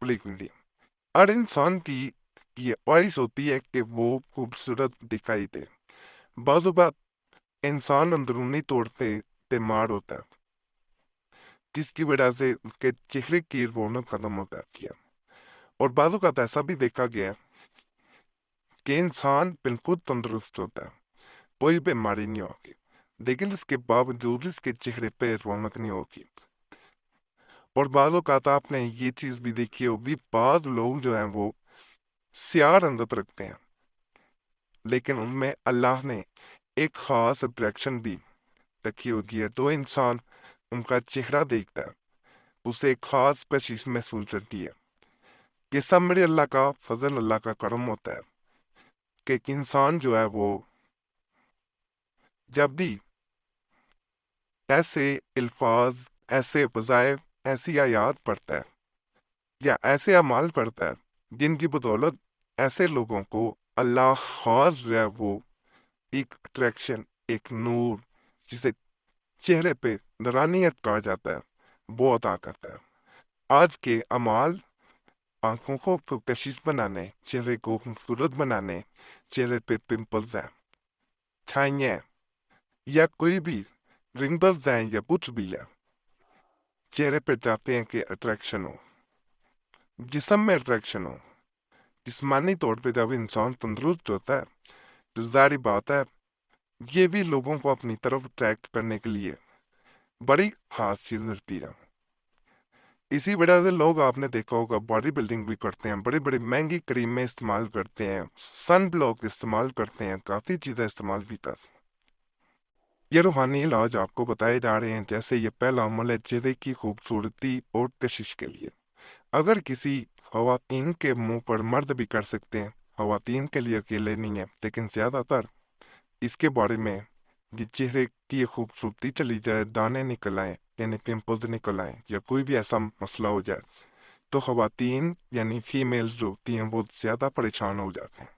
بالکل ہر انسان کی یہ خواہش ہوتی ہے کہ وہ خوبصورت دکھائی دے۔ بعض اوقات انسان اندرونی طور پہ بیمار ہوتا ہے، جس کی وجہ سے اس کے چہرے کی رونق ختم ہو جاتی ہے، اور بعض اوقات ایسا بھی دیکھا گیا ہے کہ انسان بالکل تندرست ہوتا ہے، کوئی بیماری نہیں ہوگی، لیکن اس کے باوجود اس کے چہرے پہ رونق نہیں ہوگی۔ اور بعض اوقات آپ نے یہ چیز بھی دیکھی ہوگی، بعض لوگ جو ہیں وہ سیاہ رنگت رکھتے ہیں، لیکن ان میں اللہ نے ایک خاص اٹریکشن بھی رکھی ہوگی ہے، تو انسان ان کا چہرہ دیکھتا ہے، اسے ایک خاص کشش محسوس کرتی ہے۔ یہ سب میرے اللہ کا فضل، اللہ کا کرم ہوتا ہے کہ ایک انسان جو ہے وہ جب بھی ایسے الفاظ، ایسے وظائف، ایسی آیات پڑھتا ہے یا ایسے اعمال پڑھتا ہے جن کی بدولت ایسے لوگوں کو اللہ خاص جو ہے وہ ایک اٹریکشن، ایک نور، جسے چہرے پہ نورانیت کہا جاتا ہے، وہ عطا کرتا ہے۔ آج کے اعمال آنکھوں کو کشش بنانے، چہرے کو خوبصورت بنانے، چہرے پہ پمپلز ہیں، چھائیاں ہیں، یا کوئی بھی رنگلز ہیں یا کچھ بھی ہے، چہرے پہ چاہتے ہیں کہ اٹریکشن ہو، جسم میں اٹریکشن ہو۔ جسمانی طور پہ جب انسان تندرست ہوتا ہے تو ظاہری بات ہے یہ بھی لوگوں کو اپنی طرف اٹریکٹ کرنے کے لیے بڑی خاص چیز ملتی ہے۔ اسی وجہ سے لوگ، آپ نے دیکھا ہوگا، باڈی بلڈنگ بھی کرتے ہیں، بڑی بڑی مہنگی کریمیں استعمال کرتے ہیں، سن بلاک استعمال کرتے ہیں، کافی چیزیں استعمال بھی کرتے ہیں۔ یہ روحانی علاج آپ کو بتائے جا رہے ہیں، جیسے یہ پہلا عمل ہے چہرے کی خوبصورتی اور کشش کے لیے۔ اگر کسی خواتین کے منہ پر مرد بھی کر سکتے ہیں، خواتین کے لیے اکیلے نہیں ہیں، لیکن زیادہ تر اس کے بارے میں یہ چہرے کی خوبصورتی چلی جائے، دانے نکل آئیں، یعنی پمپلز نکل آئیں، یا کوئی بھی ایسا مسئلہ ہو جائے، تو خواتین یعنی فیمیلز جو ہوتی ہیں وہ زیادہ پریشان ہو جاتے ہیں۔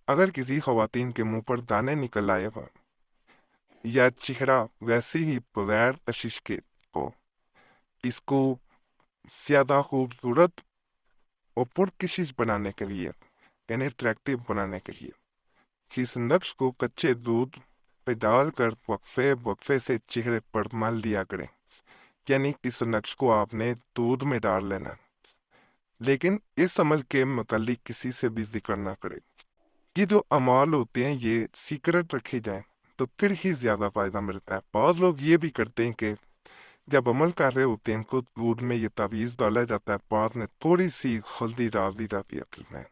اگر کسی خواتین کے منہ پر دانے نکل آئے ہو یا چہرہ ویسے ہی بغیر کشش کے ہو، اس کو زیادہ خوبصورت اور پرکشش بنانے کے لیے، یعنی اٹریکٹیو بنانے کے لیے، اس نقش کو کچے دودھ پہ ڈال کر وقفے وقفے سے چہرے پر مل دیا کریں، یعنی اس نقش کو آپ نے دودھ میں ڈال لینا، لیکن اس عمل کے متعلق کسی سے بھی ذکر نہ کریں۔ یہ جو اعمال ہوتے ہیں یہ سیکرٹ رکھے جائیں تو پھر ہی زیادہ فائدہ ملتا ہے۔ بعض لوگ یہ بھی کرتے ہیں کہ جب عمل کر رہے ہوتے ہیں ان کو دودھ میں یہ تعویذ ڈالا جاتا ہے، بعد میں تھوڑی سی ہلدی ڈال دی جاتی ہے پھر میں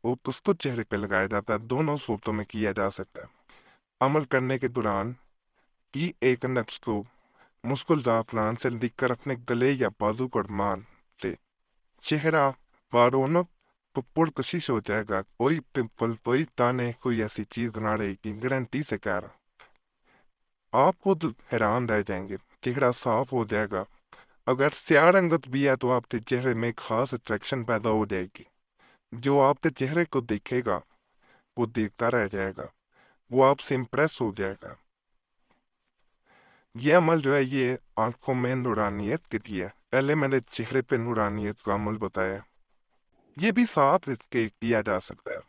وہ اس کو چہرے پہ لگایا جاتا ہے۔ دونوں صورتوں میں کیا جا سکتا ہے۔ عمل کرنے کے دوران کی ایک نقش کو مشکل زعفران سے لکھ کر اپنے گلے یا بازو کو مان لے، چہرہ بارونق پرکشش ہو جائے گا، کوئی پمپل، کوئی دانے، کوئی ایسی چیز نہ رہے گی، گارنٹی سے کہہ رہا۔ آپ خود حیران رہ جائیں گے، چہرہ صاف ہو جائے گا۔ اگر سیاہ رنگت بھی ہے تو آپ کے چہرے میں ایک خاص اٹریکشن پیدا ہو جائے گی، جو آپ کے چہرے کو دیکھے گا وہ دیکھتا رہ جائے گا، وہ آپ سے امپریس ہو جائے گا۔ یہ عمل جو ہے یہ آنکھوں میں نورانیت کے لیے، پہلے میں نے چہرے پہ نورانیت کا عمل بتایا، یہ بھی صاف اس کے کیا جا سکتا ہے۔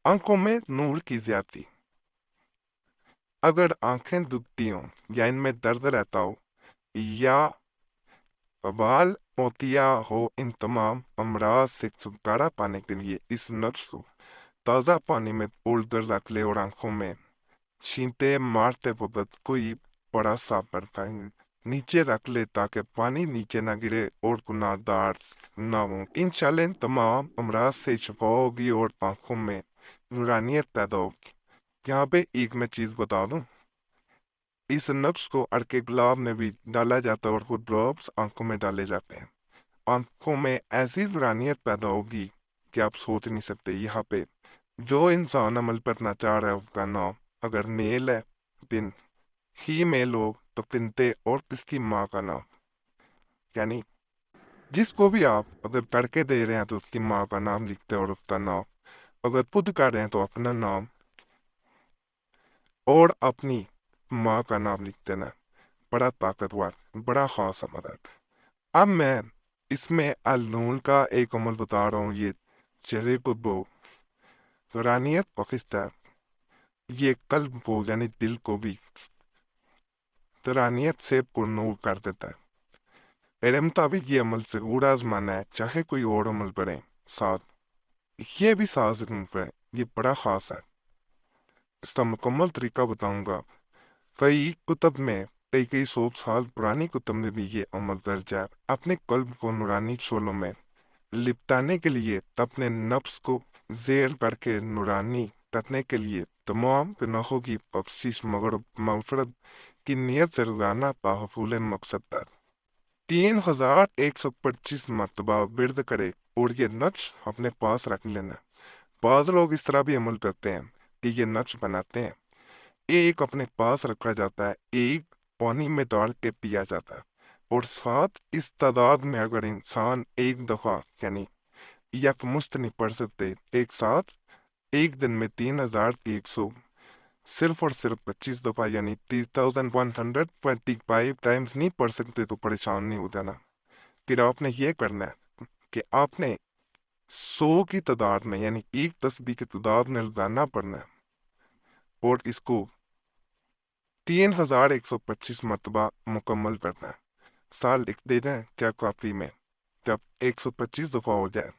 آنکھوں میں نور کی زیادتی، اگر آنکھیں دکھتی ہوں یا ان میں درد رہتا ہو یا بال موتیا ہو، ان تمام امراض سے چھٹکارا پانے کے لیے اس نقش کو تازہ پانی میں پول کر رکھ لے اور آنکھوں میں چھینٹے مارتے وقت کوئی بڑا سا برتن نیچے رکھ لے تاکہ پانی نیچے نہ گرے اور گناہ دار نہ ہوں۔ انشاءاللہ ان تمام امراض سے شفا ہوگی اور آنکھوں میں نورانیت پیدا ہوگی۔ یہاں پہ ایک میں چیز بتا دوں، اس نقش کو عرق گلاب میں بھی ڈالا جاتا ہے اور وہ ڈراپس آنکھوں میں ڈالے جاتے ہیں۔ آنکھوں میں ایسی نورانیت پیدا ہوگی کہ آپ سوچ نہیں سکتے۔ یہاں پہ جو انسان عمل کرنا چاہ رہا ہے اس کا نام، اگر میل ہے دن ہی میل ہو تو پنتے اور کس کی ماں کا نام، یعنی جس کو بھی آپ اگر تڑکے دے رہے ہیں تو اس کی ماں کا نام لکھتے ہیں اور اس کا نام، اگر خود کر رہے ہیں تو اپنا نام اور اپنی ماں کا نام لکھ دینا۔ بڑا طاقتور، بڑا خاص عمل ہے۔ اب میں اس میں النول کا ایک عمل بتا رہا ہوں، یہ چہرے کو نورانیت بخشتا ہے، یہ قلب کو یعنی دل کو بھی نورانیت سے پرنور کر دیتا ہے۔ میرے مطابق یہ عمل ضرور آزمانا ہے، چاہے کوئی اور عمل پڑھیں ساتھ، یہ بھی ساتھ ضرور پڑھیں، یہ بڑا خاص ہے۔ اس کا مکمل طریقہ بتاؤں گا۔ کئی کتب میں، کئی سو سال پرانی کتب میں بھی یہ عمل درج ہے۔ اپنے قلب کو نورانی شعلوں میں لپٹانے کے لیے، اپنے نفس کو زیر کر کے نورانی کرنے کے لیے، تمام گناہوں کی بخشش مغفرت کی نیت سے روزانہ تحفظ مقصد پر 3125 مرتبہ ورد کرے اور یہ نقش اپنے پاس رکھ لینا۔ بعض لوگ اس طرح بھی عمل کرتے ہیں کہ یہ نقش بناتے ہیں، ایک اپنے پاس رکھا جاتا ہے، ایک پانی میں ڈال کے پیا جاتا ہے، اور ساتھ اس تعداد میں اگر انسان ایک دفعہ یعنی یک مست نہیں پڑھ سکتے، ایک ساتھ ایک دن میں 3100 صرف اور صرف 25 دفعہ یعنی 3125 ٹائمز نہیں پڑھ سکتے تو پریشان نہیں ہو جانا۔ پھر آپ نے یہ کرنا ہے کہ آپ نے 100 کی تعداد میں یعنی ایک تسبیح کی تعداد میں روزانہ پڑھنا ہے، اور اس کو 3125 مرتبہ مکمل کرنا ہے۔ سال لکھ دے دیں کیا کاپی میں، جب 125 دفعہ ہو جائے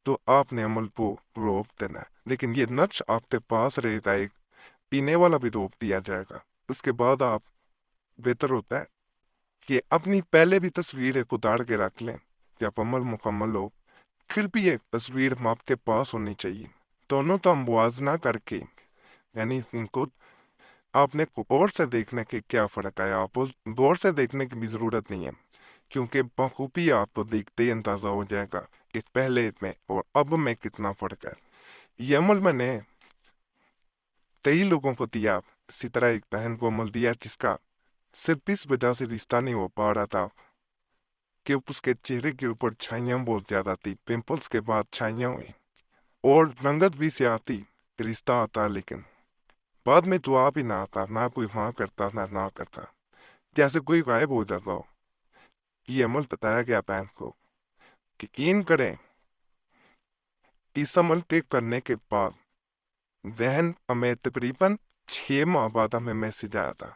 تو آپ نے عمل کو روک دینا ہے، لیکن یہ نقش آپ کے پاس رہے گا، ایک پینے والا بھی روک دیا جائے گا۔ اس کے بعد آپ بہتر ہوتا ہے کہ اپنی پہلے بھی تصویر ایک اتار کے رکھ لیں، جب عمل مکمل ہو پھر بھی ایک تصویر آپ کے پاس ہونی چاہیے۔ دونوں کا موازنہ کر کے یعنی ان کو آپ نے غور سے دیکھنے کے کیا فرق ہے، آپ کو غور سے دیکھنے کی بھی ضرورت نہیں ہے، کیونکہ بخوبی آپ کو دیکھتے ہی اندازہ ہو جائے گا کہ پہلے میں اور اب میں کتنا فرق ہے۔ یہ عمل میں نے کئی لوگوں کو دیا، اسی طرح ایک بہن کو عمل دیا جس کا صرف اس وجہ سے رشتہ نہیں ہو پا رہا تھا کہ اس کے چہرے کے اوپر چھائیاں بہت زیادہ تھی، پمپلز کے بعد چھائیاں ہوئی اور رنگت بھی سیاہ تھی، رشتہ آتا لیکن بعد میں جواب ہی نہ آتا، نہ کوئی ہاں کرتا نہ کرتا، جیسے کوئی غائب ہو جاتا ہو۔ یہ عمل بتایا گیا بہن کو، یقین کریں اس عمل کے کرنے کے بعد بہن ہمیں تقریباً 6 ماہ بعد ہمیں میسج آیا تھا۔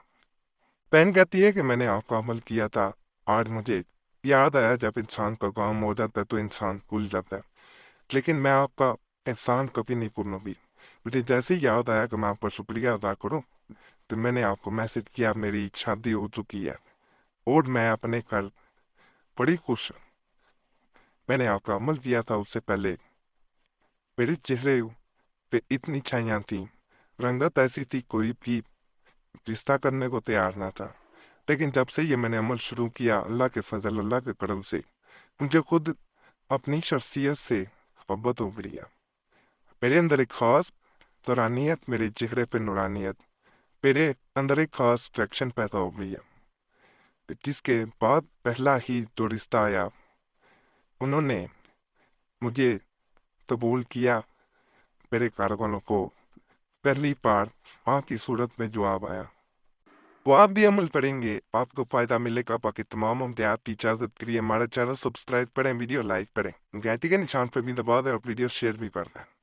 بہن کہتی ہے کہ میں نے آپ کا عمل کیا تھا، آج مجھے یاد آیا، جب انسان کا کام ہو جاتا ہے تو انسان بھول جاتا ہے، لیکن میں آپ کا احسان کبھی نہیں بھولوں گی۔ مجھے جیسے ہی یاد آیا کہ میں آپ کا شکریہ ادا کروں تو میں نے آپ کو میسج کیا، میری شادی ہو چکی ہے اور میں اپنے گھر بڑی خوش ہوں۔ میں نے آپ کا عمل کیا تھا، اس سے پہلے میرے چہرے پہ اتنی چھائیاں تھیں، رنگت ایسی تھی کوئی بھی رشتہ کرنے کو تیار نہ تھا، لیکن جب سے یہ میں نے عمل شروع کیا، اللہ کے فضل، اللہ کے کرم سے مجھے خود اپنی شخصیت سے محبت ہو گئی ہے۔ میرے اندر ایک خاص نورانیت، میرے چہرے پہ نورانیت، میرے اندر ایک خاص ریئیکشن پیدا ہو گئی ہے، جس کے بعد پہلا ہی جو رشتہ آیا انہوں نے مجھے قبول کیا۔ میرے گھر والوں کو پہلی بار ماں کی صورت میں جواب آیا۔ وہ آپ بھی عمل کریں گے، آپ کو فائدہ ملے گا۔ باقی تمام امتیاز کی اجازت کے لیے ہمارا چینل سبسکرائب کریں، ویڈیو لائک کریں، گھنٹی کے نشان پہ بھی دبا دیں اور ویڈیو شیئر بھی کر دیں۔